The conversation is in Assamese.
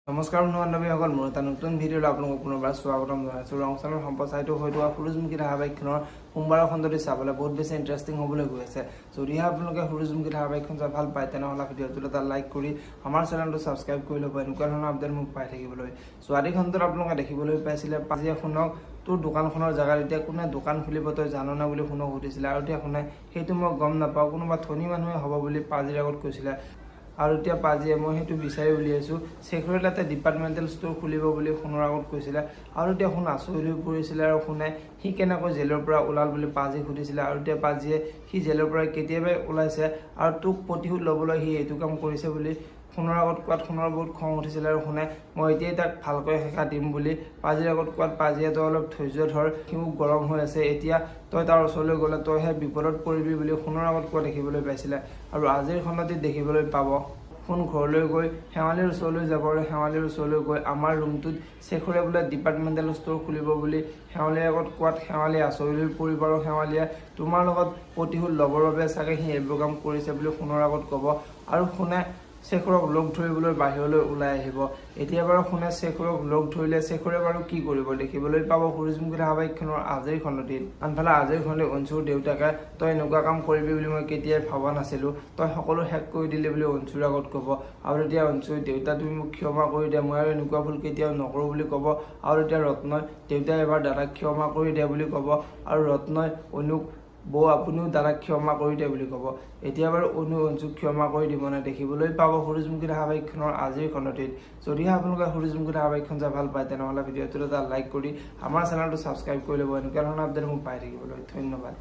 নমস্কাৰ বন্ধু বান্ধৱীসকল, মোৰ এটা নতুন ভিডিঅ'লৈ আপোনালোকক পুনৰবাৰ স্বাগতম জনাইছোঁ। ৰং চেনেল সম্প্ৰচাৰিত হৈ থকা সূৰুযমুখী ধাৰাবাহিকখনৰ সোমবাৰৰ খণ্ডটি চাবলৈ বহুত বেছি ইণ্টাৰেষ্টিং হ'বলৈ গৈ আছে। যদিহে আপোনালোকে সূৰুযমুখী ধাৰাবাহিকখন চাই ভাল পায় তেনেহ'লে ভিডিঅ'টোত এটা লাইক কৰি আমাৰ চেনেলটো ছাবস্ক্ৰাইব কৰি ল'ব, এনেকুৱা ধৰণৰ আপডেট মোক পাই থাকিবলৈ। ছোৱালী খণ্ডত আপোনালোকে দেখিবলৈ পাইছিলে পাজিয়ে শুনক তোৰ দোকানখনৰ জেগাত এতিয়া কোনে দোকান খুলিব তই জাননা বুলি শুনক সুধিছিলে, আৰু এতিয়া শুনে সেইটো মই গম নাপাওঁ, কোনোবা ধনী মানুহে হ'ব বুলি পাজিৰ আগত কৈছিলে। আৰু এতিয়া পাজিয়ে মই সেইটো বিচাৰি উলিয়াইছোঁ শেখৰে তাতে ডিপাৰ্টমেণ্টেল ষ্ট'ৰ খুলিব বুলি শুনৰ আগত কৈছিলে। আৰু এতিয়া শুন আচৰিত হৈ পৰিছিলে আৰু শুনে সি কেনেকৈ জেলৰ পৰা ওলাল বুলি পাজিক সুধিছিলে। আৰু এতিয়া পাজিয়ে সি জেলৰ পৰা কেতিয়াবাই ওলাইছে আৰু তোক প্ৰতিশোধ ল'বলৈ সি এইটো কাম কৰিছে বুলি শুনৰ আগত কোৱাত শুনৰ বহুত খং উঠিছিলে। আৰু শুনে মই এতিয়াই তাক ভালকৈ শিক্ষা দিম বুলি পাজিৰ আগত কোৱাত পাজিয়ে তই অলপ ধৈৰ্য ধৰ, সি মোক গৰম হৈ আছে, এতিয়া তই তাৰ ওচৰলৈ গ'লে তইহে বিপদত পৰিবি বুলি শুনৰ আগত কোৱা দেখিবলৈ পাইছিলে। আৰু আজিৰ খণ্ডটিত দেখিবলৈ পাব শুন ঘৰলৈ গৈ শেৱালীৰ ওচৰলৈ যাব, আৰু শেৱালীৰ ওচৰলৈ গৈ আমাৰ ৰুমটোত শেখৰে বোলে ডিপাৰ্টমেণ্টেল ষ্ট'ৰ খুলিব বুলি শেৱালীৰ আগত কোৱাত শেৱালী আচৰিত হৈ পৰিব। আৰু শেৱালীয়ে তোমাৰ লগত প্ৰতিশোধ ল'বৰ বাবে চাগে সি এইবোৰ কাম কৰিছে বুলি শুনৰ আগত ক'ব। আৰু শুনে শেখৰক লগ ধৰিবলৈ বাহিৰলৈ ওলাই আহিব। এতিয়া বাৰু শুনে শেখৰক লগ ধৰিলে শেখৰে বাৰু কি কৰিব দেখিবলৈ পাব সূৰুযমুখী ধাৰাবাহিকখনৰ আজিৰ খণ্ডটিত। আনফালে আজিৰ খণ্ডত অঞ্চুৰ দেউতাকে তই এনেকুৱা কাম কৰিবি বুলি মই কেতিয়াই ভবা নাছিলোঁ, তই সকলো শেষ কৰি দিলি বুলি অঞ্চুৰ আগত ক'ব। আৰু এতিয়া অঞ্চুৰ দেউতা তুমি মোক ক্ষমা কৰি দিয়া, মই আৰু এনেকুৱা ভুল কেতিয়াও নকৰোঁ বুলি ক'ব। আৰু এতিয়া ৰত্নই দেউতাই এবাৰ দাদাক ক্ষমা কৰি দিয়া বুলি ক'ব। আৰু ৰত্নই অনুক বৌ আপুনিও দাদাক ক্ষমা কৰি দিয়ে বুলি ক'ব। এতিয়া বাৰু অঞ্চুক ক্ষমা কৰি দিব নে দেখিবলৈ পাব সূৰুযমুখী ধাৰাবাহিকখনৰ আজিৰ খণ্ডটিত। যদিহে আপোনালোকে সূৰুযমুখী ধাৰাবাহিকখন চাই ভাল পায় তেনেহ'লে ভিডিঅ'টোত এটা লাইক কৰি আমাৰ চেনেলটো ছাবস্ক্ৰাইব কৰি ল'ব, এনেকুৱা ধৰণৰ আপডেট মোক পাই থাকিবলৈ। ধন্যবাদ।